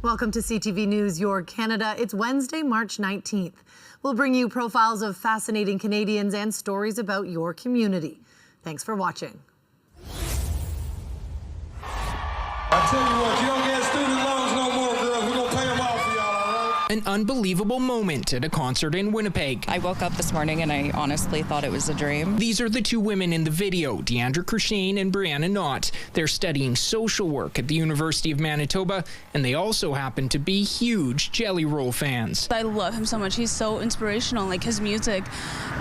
Welcome to CTV News Your Canada. It's Wednesday, March 19th. We'll bring you profiles of fascinating Canadians and stories about your community. Thanks for watching. I tell you what, you don't get student loans no more, girls. We're going to pay them off for y'all, all right? An unbelievable moment at a concert in Winnipeg. I woke up this morning and I honestly thought it was a dream. These are the two women in the video, Deandra Crushane and Brianna Knott. They're studying social work at the University of Manitoba, and they also happen to be huge Jelly Roll fans. I love him so much. He's so inspirational. Like, his music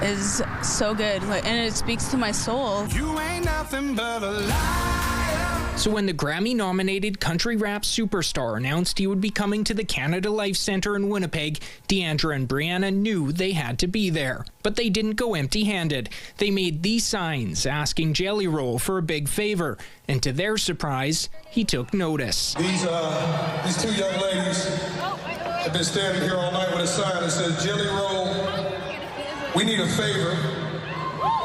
is so good, and it speaks to my soul. You ain't nothing but a liar. So when the Grammy-nominated country rap superstar announced he would be coming to the Canada Life Centre in Winnipeg, Deandra and Brianna knew they had to be there. But they didn't go empty-handed. They made these signs asking Jelly Roll for a big favor, and to their surprise, he took notice. These two young ladies have been standing here all night with a sign that says, Jelly Roll, we need a favor.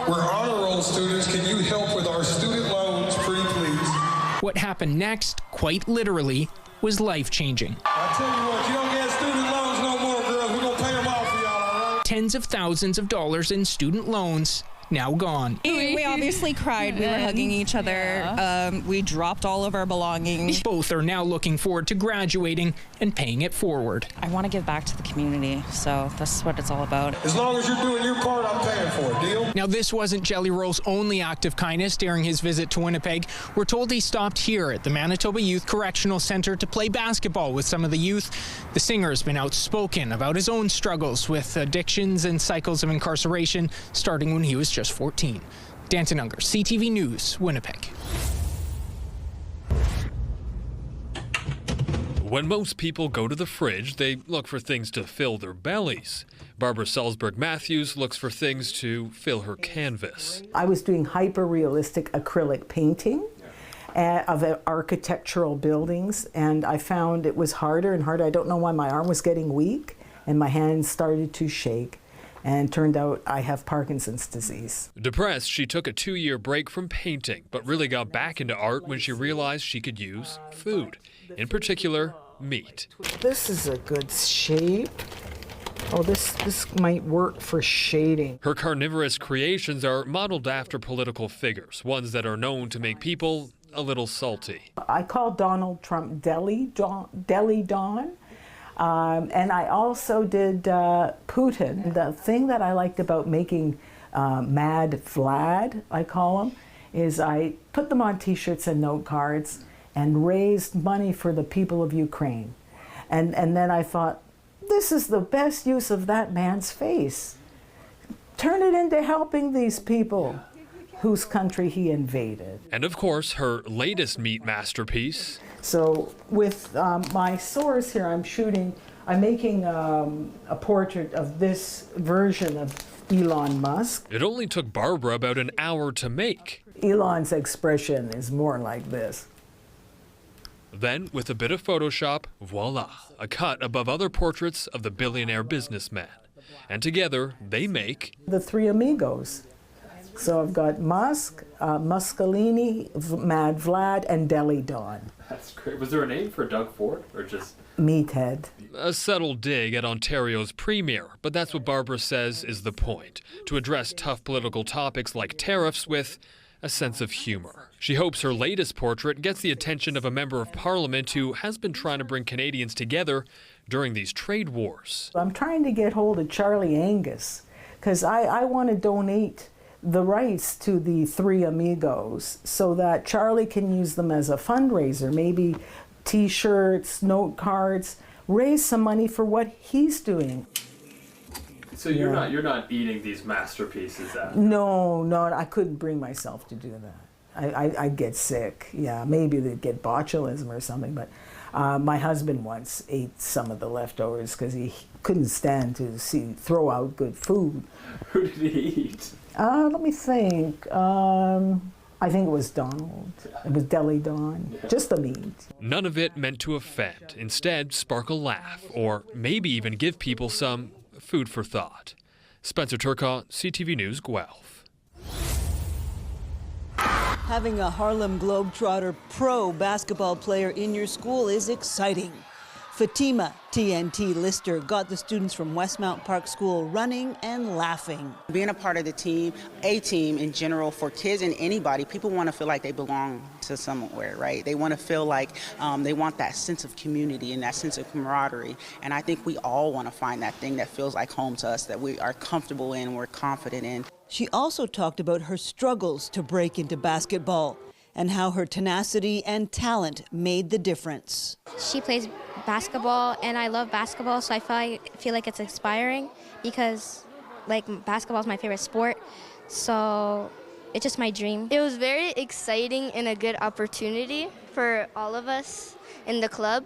We're honor roll students. Can you help with our student loans, pretty please? What happened next, quite literally, was life-changing. I tell you what, you don't get student loans no more, girls. We're going to pay them off for y'all, all right? Tens of thousands of dollars in student loans now gone. We obviously cried. We were hugging each other. Yeah. We dropped all of our belongings. Both are now looking forward to graduating and paying it forward. I want to give back to the community, so that's what it's all about. As long as you're doing your part, I'm paying for it. Deal? Now, this wasn't Jelly Roll's only act of kindness during his visit to Winnipeg. We're told he stopped here at the Manitoba Youth Correctional Centre to play basketball with some of the youth. The singer has been outspoken about his own struggles with addictions and cycles of incarceration, starting when he was just 14. Danton Unger, CTV News, Winnipeg. When most people go to the fridge, they look for things to fill their bellies. Barbara Salzberg-Matthews looks for things to fill her canvas. I was doing hyper-realistic acrylic painting of architectural buildings, and I found it was harder and harder. I don't know why my arm was getting weak, and my hands started to shake. And turned out I have Parkinson's disease. Depressed, she took a 2-year break from painting, but really got back into art when she realized she could use food, in particular, meat. This is a good shape. Oh, this might work for shading. Her carnivorous creations are modeled after political figures, ones that are known to make people a little salty. I call Donald Trump Deli Don. And I also did Putin. The thing that I liked about making Mad Vlad, I call him, is I put them on t-shirts and note cards and raised money for the people of Ukraine. And then I thought, this is the best use of that man's face. Turn it into helping these people whose country he invaded. And of course, her latest meat masterpiece. So with my source here, I'm making a portrait of this version of Elon Musk. It only took Barbara about an hour to make. Elon's expression is more like this. Then, with a bit of Photoshop, voila, a cut above other portraits of the billionaire businessman. And together, they make the Three Amigos. So I've got Musk, Muscolini, Mad Vlad, and Deli Don. That's great. Was there a name for Doug Ford, or just Meathead? a subtle dig at Ontario's premier, but that's what Barbara says is the point, to address tough political topics like tariffs with a sense of humor. She hopes her latest portrait gets the attention of a member of parliament who has been trying to bring Canadians together during these trade wars. I'm trying to get hold of Charlie Angus, because I want to donate the rights to the Three Amigos so that Charlie can use them as a fundraiser, maybe t-shirts, note cards, raise some money for what he's doing. so you're not eating these masterpieces out? No, I couldn't bring myself to do that. I'd get sick. Yeah, maybe they'd get botulism or something, but my husband once ate some of the leftovers because he couldn't stand to throw out good food. Who did he eat? Let me think. I think it was Donald. It was Deli Don. Yeah. Just the meat. None of it meant to offend. Instead, spark a laugh, or maybe even give people some food for thought. Spencer Turcotte, CTV News, Guelph. Having a Harlem Globetrotter pro basketball player in your school is exciting. Fatima TNT Lister got the students from Westmount Park School running and laughing. Being a part of the team, a team in general, for kids and anybody, people want to feel like they belong to somewhere, right? They want to feel like they want that sense of community and that sense of camaraderie. And I think we all want to find that thing that feels like home to us, that we are comfortable in, we're confident in. She also talked about her struggles to break into basketball and how her tenacity and talent made the difference. She plays basketball, and I love basketball, so I feel like it's inspiring because, like, basketball is my favorite sport, so it's just my dream. It was very exciting and a good opportunity for all of us in the club,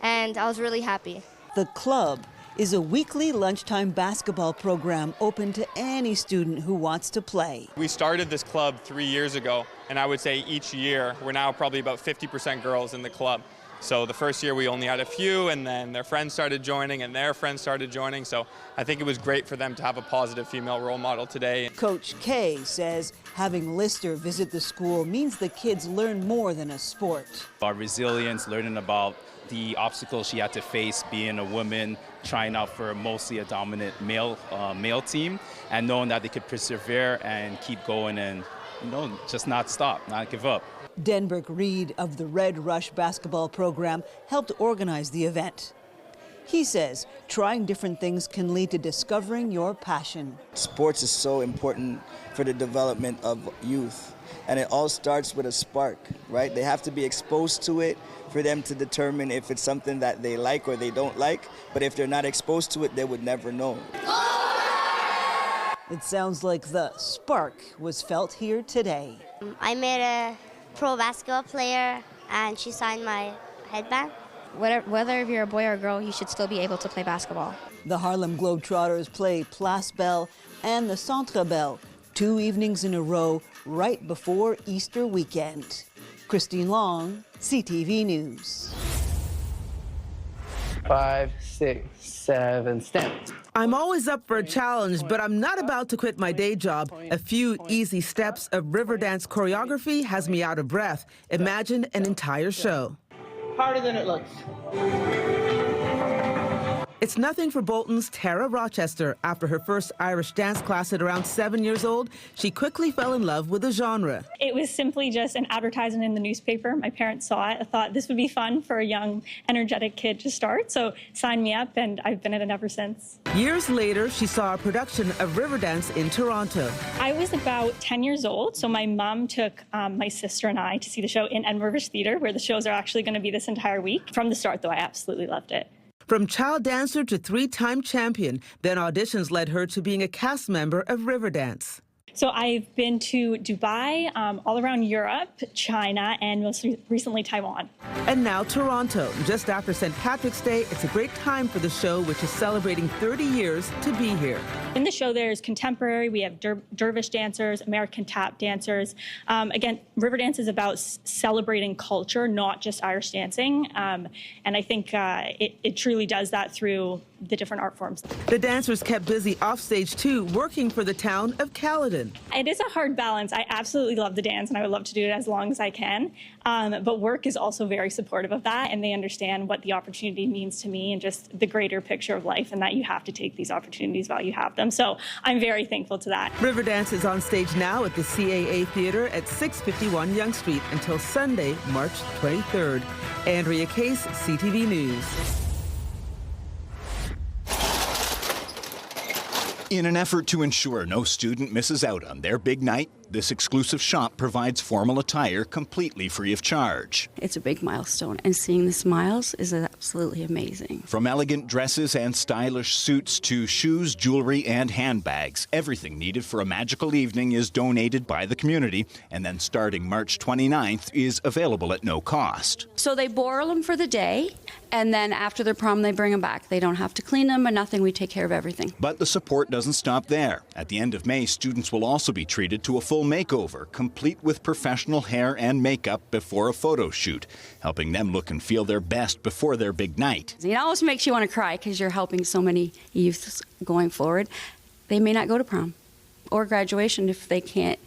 and I was really happy. The club is a weekly lunchtime basketball program open to any student who wants to play. We started this club 3 years ago, and I would say each year we're now probably about 50% girls in the club. So the first year we only had a few, and then their friends started joining and their friends started joining. So I think it was great for them to have a positive female role model today. Coach Kay says having Lister visit the school means the kids learn more than a sport. Our resilience, learning about the obstacles she had to face being a woman, trying out for mostly a dominant male team, and knowing that they could persevere and keep going and, just not stop, not give up. Denbrook Reed of the Red Rush basketball program helped organize the event. He says trying different things can lead to discovering your passion. Sports is so important for the development of youth, and it all starts with a spark, right? They have to be exposed to it for them to determine if it's something that they like or they don't like, but if they're not exposed to it, they would never know. It sounds like the spark was felt here today. I met a pro basketball player, and she signed my headband. Whether you're a boy or a girl, you should still be able to play basketball. The Harlem Globetrotters play Place Belle and the Centre Belle 2 evenings in a row right before Easter weekend. Christine Long, CTV News. 5, 6, 7, stand. I'm always up for a challenge, but I'm not about to quit my day job. A few easy steps of Riverdance choreography has me out of breath. Imagine an entire show. Harder than it looks. It's nothing for Bolton's Tara Rochester. After her first Irish dance class at around 7 years old, she quickly fell in love with the genre. It was simply just an advertisement in the newspaper. My parents saw it. I thought this would be fun for a young, energetic kid to start, so signed me up, and I've been in it ever since. Years later, she saw a production of Riverdance in Toronto. I was about 10 years old, so my mom took my sister and I to see the show in Edinburgh Theatre, where the shows are actually going to be this entire week. From the start, though, I absolutely loved it. From child dancer to 3-time champion, then auditions led her to being a cast member of Riverdance. So I've been to Dubai, all around Europe, China, and most recently Taiwan. And now Toronto. Just after St. Patrick's Day, it's a great time for the show, which is celebrating 30 years to be here. In the show, there's contemporary. We have dervish dancers, American tap dancers. Again, Riverdance is about celebrating culture, not just Irish dancing. And I think it truly does that through the different art forms. The dancers kept busy offstage too, working for the town of Caledon. It is a hard balance. I absolutely love the dance, and I would love to do it as long as I can. But work is also very supportive of that, and they understand what the opportunity means to me and just the greater picture of life, and that you have to take these opportunities while you have them. So I'm very thankful to that. Riverdance is on stage now at the CAA Theatre at 651 Yonge Street until Sunday, March 23rd. Andrea Case, CTV News. In an effort to ensure no student misses out on their big night, this exclusive shop provides formal attire completely free of charge. It's a big milestone, and seeing the smiles is absolutely amazing. From elegant dresses and stylish suits to shoes, jewelry, and handbags, everything needed for a magical evening is donated by the community, and then starting March 29th is available at no cost. So they borrow them for the day, and then after their prom, they bring them back. They don't have to clean them or nothing. We take care of everything. But the support doesn't stop there. At the end of May, students will also be treated to a full makeover, complete with professional hair and makeup before a photo shoot, helping them look and feel their best before their big night. It almost makes you want to cry because you're helping so many youths going forward. They may not go to prom or graduation if they can't,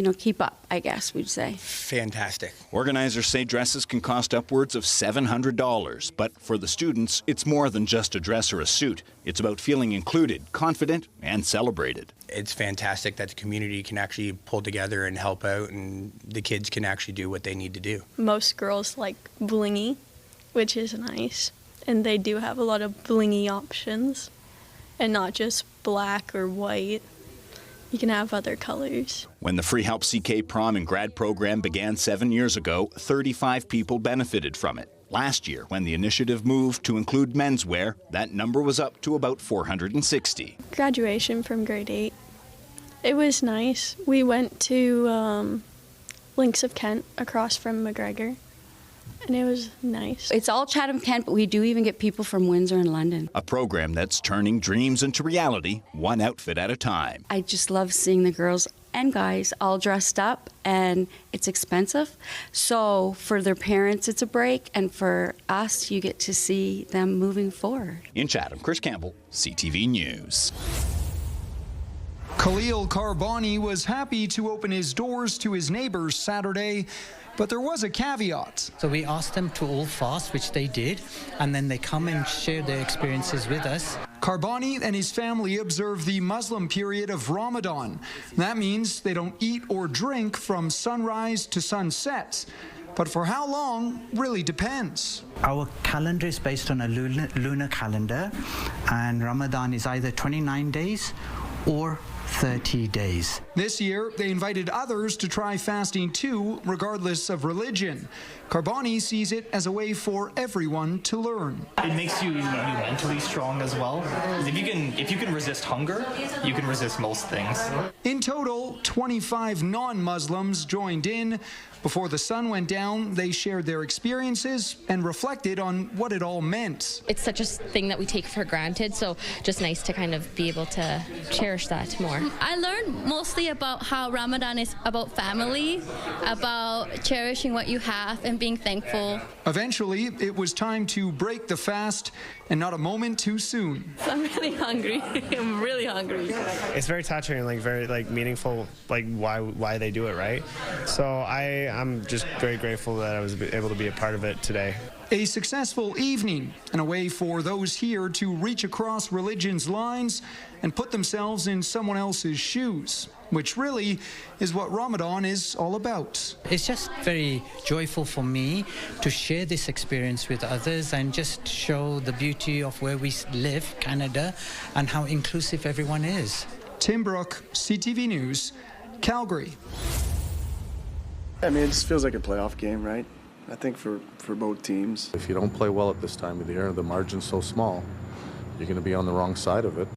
keep up, I guess we'd say. Fantastic. Organizers say dresses can cost upwards of $700, but for the students, it's more than just a dress or a suit. It's about feeling included, confident, and celebrated. It's fantastic that the community can actually pull together and help out, and the kids can actually do what they need to do. Most girls like blingy, which is nice, and they do have a lot of blingy options, and not just black or white. You can have other colors. When the Free Help CK Prom and Grad program began 7 years ago, 35 people benefited from it. Last year, when the initiative moved to include menswear, that number was up to about 460. Graduation from grade 8. It was nice. We went to Links of Kent across from McGregor, and it was nice. It's all Chatham-Kent, but we do even get people from Windsor and London. A program that's turning dreams into reality, one outfit at a time. I just love seeing the girls and guys all dressed up, and it's expensive. So for their parents, it's a break, and for us, you get to see them moving forward. In Chatham, Chris Campbell, CTV News. Khalil Carboni was happy to open his doors to his neighbors Saturday, but there was a caveat. So we asked them to all fast, which they did, and then they come and share their experiences with us. Carboni and his family observe the Muslim period of Ramadan. That means they don't eat or drink from sunrise to sunset. But for how long really depends. Our calendar is based on a lunar calendar, and Ramadan is either 29 days or 30 days. This year, they invited others to try fasting too, regardless of religion. Carboni sees it as a way for everyone to learn. It makes you mentally strong as well. If you can resist hunger, you can resist most things. In total, 25 non-Muslims joined in. Before the sun went down, they shared their experiences and reflected on what it all meant. It's such a thing that we take for granted, so just nice to kind of be able to cherish that more. I learned mostly about how Ramadan is about family, about cherishing what you have and being thankful. Eventually, it was time to break the fast, and not a moment too soon. I'm really hungry. I'm really hungry. It's very touching and very meaningful, why they do it, right? So I'm just very grateful that I was able to be a part of it today. A successful evening and a way for those here to reach across religion's lines and put themselves in someone else's shoes, which really is what Ramadan is all about. It's just very joyful for me to share this experience with others and just show the beauty of where we live, Canada, and how inclusive everyone is. Tim Brook, CTV News, Calgary. I mean, it just feels like a playoff game, right? I think for both teams. If you don't play well at this time of the year, the margin's so small, you're going to be on the wrong side of it.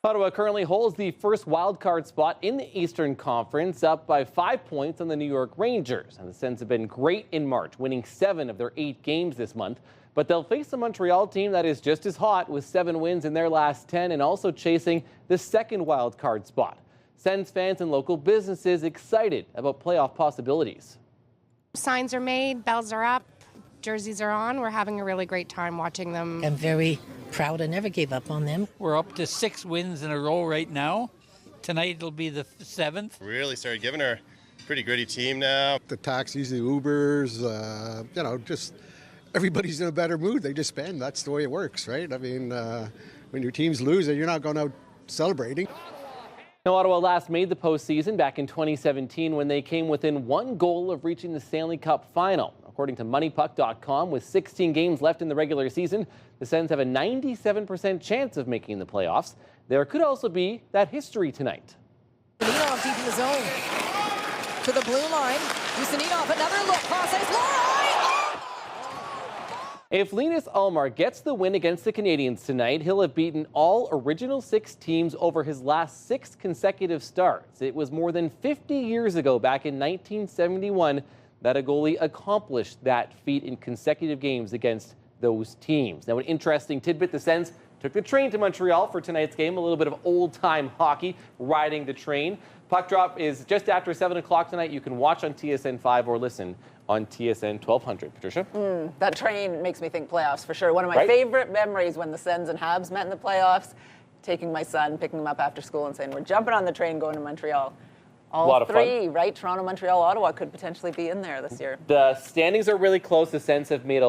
Ottawa currently holds the first wildcard spot in the Eastern Conference, up by 5 points on the New York Rangers. And the Sens have been great in March, winning 7 of their 8 games this month. But they'll face a Montreal team that is just as hot, with 7 wins in their last 10 and also chasing the second wildcard spot. Sens fans and local businesses excited about playoff possibilities. Signs are made, bells are up, jerseys are on. We're having a really great time watching them. I'm very proud. I never gave up on them. We're up to 6 wins in a row right now. Tonight it'll be the 7th. Really started giving her a pretty gritty team now. The taxis, the Ubers, just everybody's in a better mood. They just spend. That's the way it works, right? I mean, when your teams lose, you're not going out celebrating. Now, Ottawa last made the postseason back in 2017 when they came within 1 goal of reaching the Stanley Cup final. According to MoneyPuck.com, with 16 games left in the regular season, the Sens have a 97% chance of making the playoffs. There could also be that history tonight. Yusinitov deep in the zone. To the blue line. Yusinitov, another look. Crosses. Leroy! If Linus Ullmark gets the win against the Canadiens tonight, he'll have beaten all Original 6 teams over his last 6 consecutive starts. It was more than 50 years ago, back in 1971, that a goalie accomplished that feat in consecutive games against those teams. Now, an interesting tidbit, the Sens took the train to Montreal for tonight's game, a little bit of old-time hockey, riding the train. Puck drop is just after 7 o'clock tonight. You can watch on TSN 5 or listen on TSN 1200. Patricia? That train makes me think playoffs for sure. One of my favorite memories when the Sens and Habs met in the playoffs, taking my son, picking him up after school and saying, we're jumping on the train going to Montreal. All a lot of fun. three, right? Toronto, Montreal, Ottawa could potentially be in there this year. The standings are really close. The Sens have made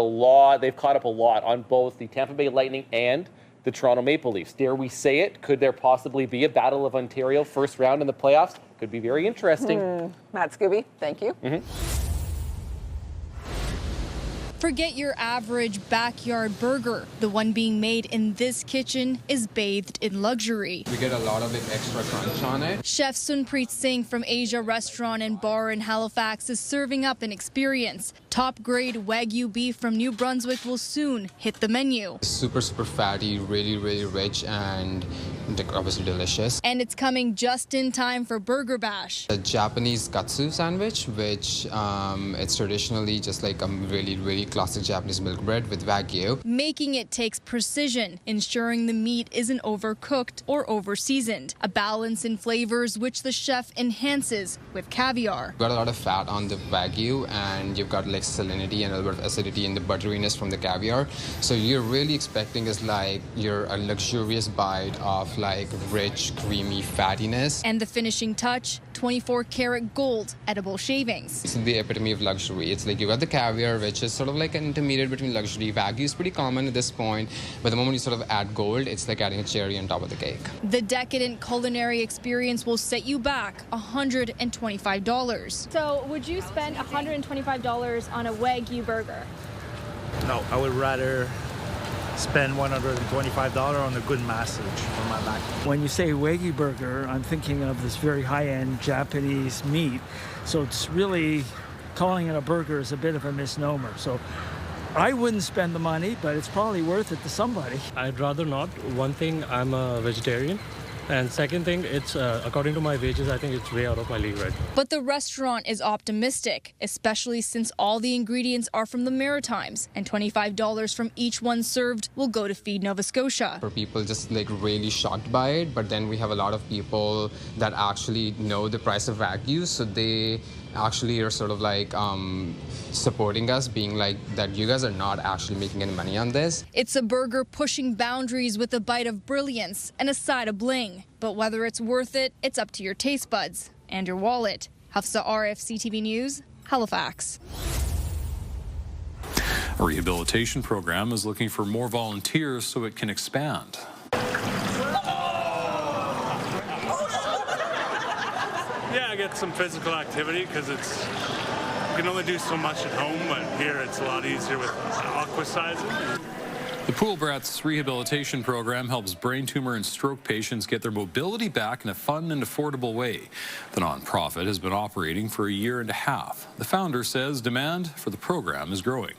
they've caught up a lot on both the Tampa Bay Lightning and the Toronto Maple Leafs. Dare we say it? Could there possibly be a Battle of Ontario first round in the playoffs? Could be very interesting. Matt Scooby, thank you. Forget your average backyard burger. The one being made in this kitchen is bathed in luxury. We get a lot of extra crunch on it. Chef Sunpreet Singh from Asia Restaurant and Bar in Halifax is serving up an experience. Top-grade wagyu beef from New Brunswick will soon hit the menu. Super fatty, really rich, and obviously delicious. And it's coming just in time for Burger Bash. The Japanese katsu sandwich, which it's traditionally just like a really classic Japanese milk bread with wagyu. Making it takes precision, ensuring the meat isn't overcooked or over-seasoned. A balance in flavors which the chef enhances with caviar. You've got a lot of fat on the wagyu, and you've got like salinity and a little bit of acidity in the butteriness from the caviar. So you're really expecting is like a luxurious bite of like rich, creamy fattiness. And the finishing touch, 24-karat gold edible shavings. This is the epitome of luxury. It's like you got the caviar, which is sort of like an intermediate between luxury. Wagyu is pretty common at this point, but the moment you sort of add gold, it's like adding a cherry on top of the cake. The decadent culinary experience will set you back $125. So would you spend $125 on a Wagyu burger? No, I would rather spend $125 on a good massage for my back. When you say Wagyu burger, I'm thinking of this very high-end Japanese meat. So it's really, calling it a burger is a bit of a misnomer. So I wouldn't spend the money, but it's probably worth it to somebody. I'd rather not. One thing, I'm a vegetarian. And second thing, it's according to my wages, I think it's way out of my league right now. But the restaurant is optimistic, especially since all the ingredients are from the Maritimes, and $25 from each one served will go to Feed Nova Scotia. For people just like really shocked by it, but then we have a lot of people that actually know the price of Wagyu, so they actually are sort of like supporting us, being like that you guys are not actually making any money on this. It's a burger pushing boundaries with a bite of brilliance and a side of bling. But whether it's worth it, it's up to your taste buds and your wallet. Hafsa Arif, CTV News, Halifax. A rehabilitation program is looking for more volunteers so it can expand. Yeah, I get some physical activity because you can only do so much at home, but here it's a lot easier with aquasizing. The Pool Brats Rehabilitation Program helps brain tumor and stroke patients get their mobility back in a fun and affordable way. The nonprofit has been operating for a year and a half. The founder says demand for the program is growing.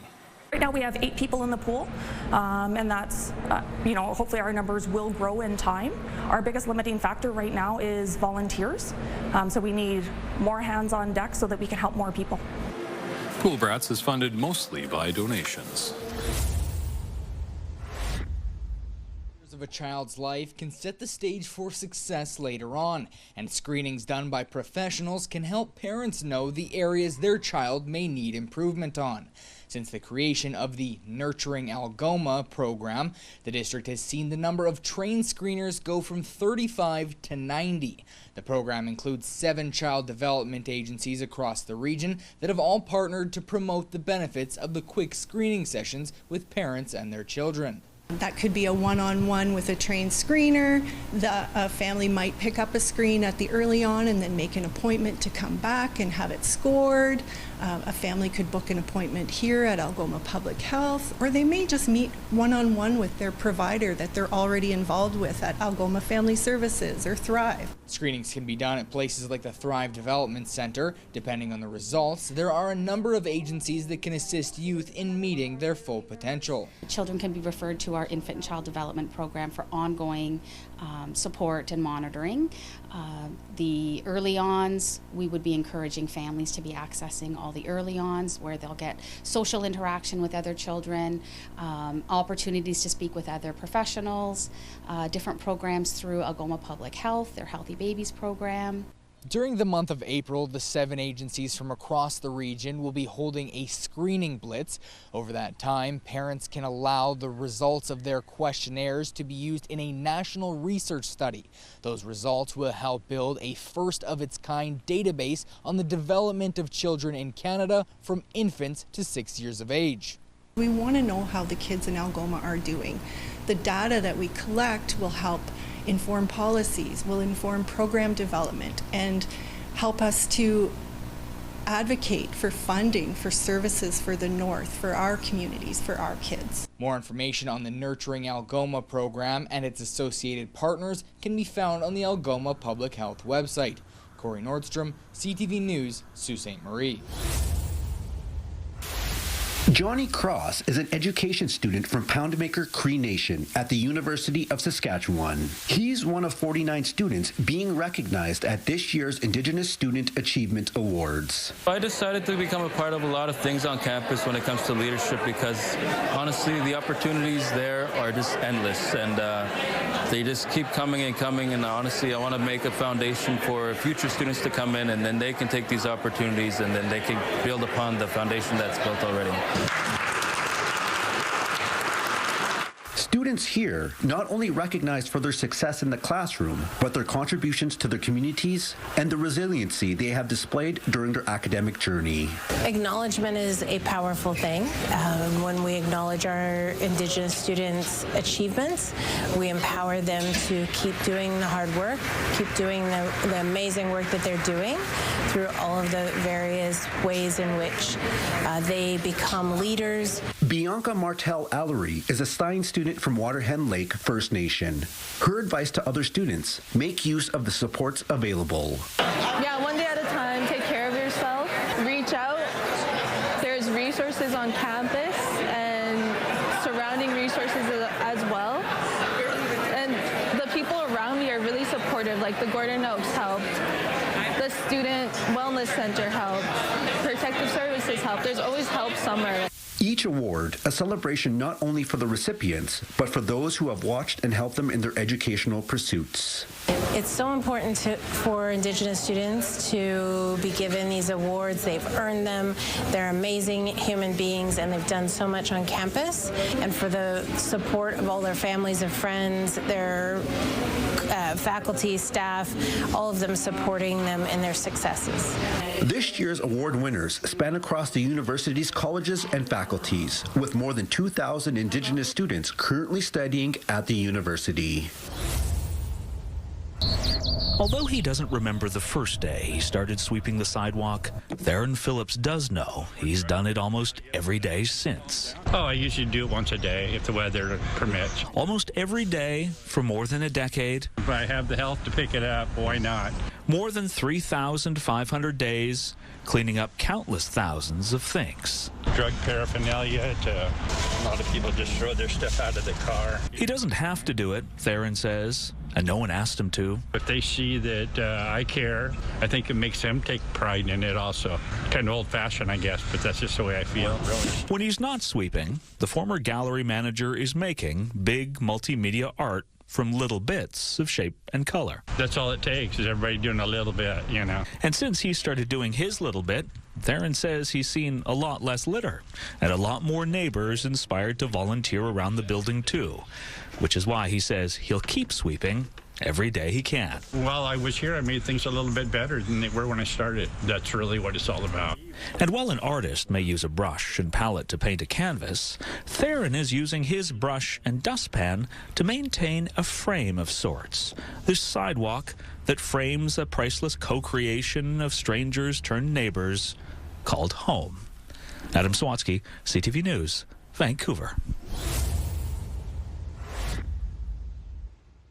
Right now we have 8 people in the pool, and that's, hopefully our numbers will grow in time. Our biggest limiting factor right now is volunteers, so we need more hands on deck so that we can help more people. Pool Brats is funded mostly by donations. Of a child's life can set the stage for success later on, and screenings done by professionals can help parents know the areas their child may need improvement on. Since the creation of the Nurturing Algoma program, the district has seen the number of trained screeners go from 35 to 90. The program includes 7 child development agencies across the region that have all partnered to promote the benefits of the quick screening sessions with parents and their children. That could be a one-on-one with a trained screener. A family might pick up a screen at the early on and then make an appointment to come back and have it scored. A family could book an appointment here at Algoma Public Health, or they may just meet one-on-one with their provider that they're already involved with at Algoma Family Services or Thrive. Screenings can be done at places like the Thrive Development Center. Depending on the results, there are a number of agencies that can assist youth in meeting their full potential. Children can be referred to our infant and child development program for ongoing support and monitoring. The early-ons, we would be encouraging families to be accessing all the early-ons where they'll get social interaction with other children, opportunities to speak with other professionals, different programs through Algoma Public Health, their Healthy Babies program. During the month of April, the 7 agencies from across the region will be holding a screening blitz. Over that time, parents can allow the results of their questionnaires to be used in a national research study. Those results will help build a first-of-its-kind database on the development of children in Canada from infants to 6 years of age. We want to know how the kids in Algoma are doing. The data that we collect will help inform policies, will inform program development, and help us to advocate for funding for services for the North, for our communities, for our kids. More information on the Nurturing Algoma program and its associated partners can be found on the Algoma Public Health website. Corey Nordstrom, CTV News, Sault Ste. Marie. Johnny Cross is an education student from Poundmaker Cree Nation at the University of Saskatchewan. He's one of 49 students being recognized at this year's Indigenous Student Achievement Awards. I decided to become a part of a lot of things on campus when it comes to leadership because honestly the opportunities there are just endless and they just keep coming and coming, and honestly I want to make a foundation for future students to come in and then they can take these opportunities and then they can build upon the foundation that's built already. Students here not only recognized for their success in the classroom, but their contributions to their communities and the resiliency they have displayed during their academic journey. Acknowledgement is a powerful thing. When we acknowledge our Indigenous students' achievements, we empower them to keep doing the hard work, keep doing the amazing work that they're doing through all of the various ways in which they become leaders. Bianca Martel-Allery is a Stein student from Waterhen Lake First Nation. Her advice to other students: make use of the supports available. Yeah, one day at a time, take care of yourself, reach out. There's resources on campus and surrounding resources as well. And the people around me are really supportive, like the Gordon Oaks helped, the Student Wellness Center helped, Protective Services helped. There's always help somewhere. Each award, a celebration not only for the recipients, but for those who have watched and helped them in their educational pursuits. It's so important for Indigenous students to be given these awards. They've earned them. They're amazing human beings, and they've done so much on campus. And for the support of all their families and friends, their faculty, staff, all of them supporting them in their successes. This year's award winners span across the university's colleges and faculties, with more than 2,000 Indigenous students currently studying at the university. Although he doesn't remember the first day he started sweeping the sidewalk, Theron Phillips does know he's done it almost every day since. Oh, I usually do it once a day if the weather permits. Almost every day for more than a decade. If I have the health to pick it up, why not? More than 3,500 days, cleaning up countless thousands of things. Drug paraphernalia to a lot of people just throw their stuff out of the car. He doesn't have to do it, Theron says, and no one asked him to. If they see that I care, I think it makes them take pride in it also. Kind of old-fashioned, I guess, but that's just the way I feel. When he's not sweeping, the former gallery manager is making big multimedia art from little bits of shape and color. That's all it takes, is everybody doing a little bit, you know. And since he started doing his little bit, Theron says he's seen a lot less litter and a lot more neighbors inspired to volunteer around the building too, which is why he says he'll keep sweeping every day he can. While I was here, I made things a little bit better than they were when I started. That's really what it's all about. And while an artist may use a brush and palette to paint a canvas, Theron is using his brush and dustpan to maintain a frame of sorts. This sidewalk that frames a priceless co-creation of strangers turned neighbors called home. Adam Swatsky, CTV News, Vancouver.